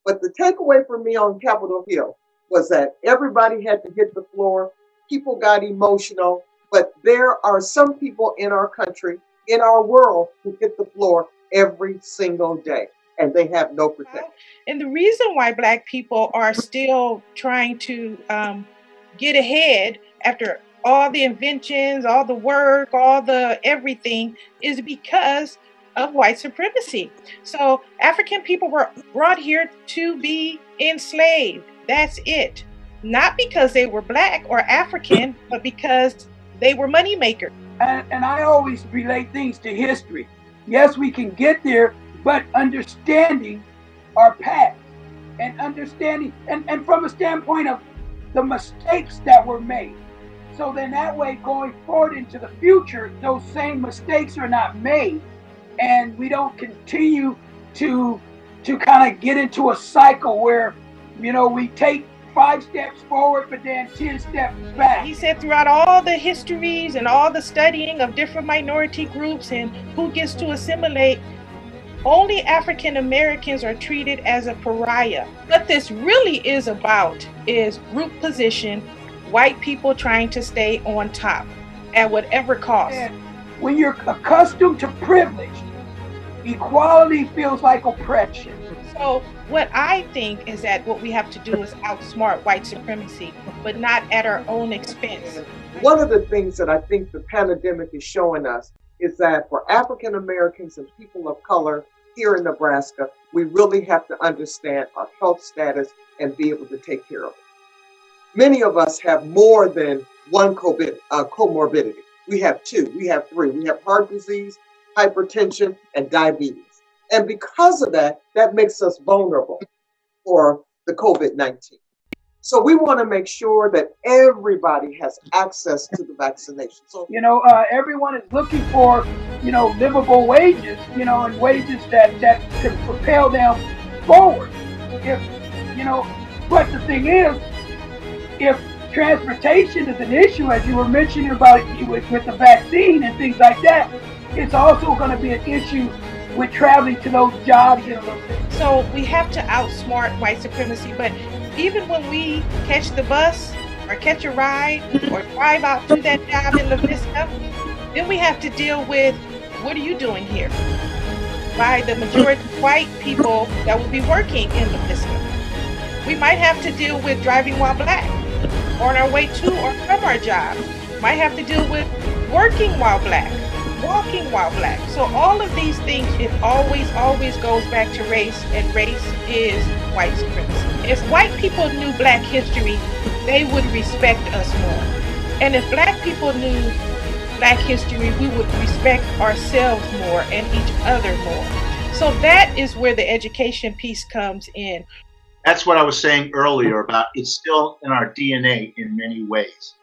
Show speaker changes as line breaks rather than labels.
But the takeaway for me on Capitol Hill was that everybody had to hit the floor. People got emotional, but there are some people in our country, in our world, who hit the floor every single day, and they have no protection.
And the reason why Black people are still trying to get ahead after all the inventions, all the work, all the everything is because of white supremacy. So African people were brought here to be enslaved. That's it. Not because they were Black or African, but because they were money makers.
And I always relate things to history. Yes, we can get there, but understanding our past and understanding, and from a standpoint of the mistakes that were made. So then that way, going forward into the future, those same mistakes are not made, and we don't continue to kind of get into a cycle where, we take 5 steps forward, but then 10 steps back.
He said throughout all the histories and all the studying of different minority groups and who gets to assimilate, only African Americans are treated as a pariah. What this really is about is group position, white people trying to stay on top at whatever cost.
And when you're accustomed to privilege, equality feels like oppression.
So what I think is that what we have to do is outsmart white supremacy, but not at our own expense.
One of the things that I think the pandemic is showing us is that for African Americans and people of color here in Nebraska, we really have to understand our health status and be able to take care of it. Many of us have more than one comorbidity. We have 2, we have 3. We have heart disease, hypertension, and diabetes. And because of that, that makes us vulnerable for the COVID-19. So we want to make sure that everybody has access to the vaccination. So,
everyone is looking for, livable wages, and wages that can propel them forward. But the thing is, if transportation is an issue, as you were mentioning about with the vaccine and things like that, it's also going to be an issue with traveling to those jobs.
So we have to outsmart white supremacy, but even when we catch the bus or catch a ride or drive out to that job in La Vista, then we have to deal with, what are you doing here? By the majority of white people that will be working in La Vista. We might have to deal with driving while Black, on our way to or from our job. Might have to deal with working while Black, walking while Black. So all of these things, it always goes back to race, and race is white supremacy. If white people knew Black history, they would respect us more. And if Black people knew Black history, we would respect ourselves more and each other more. So that is where the education piece comes in.
That's what I was saying earlier about it's still in our DNA in many ways.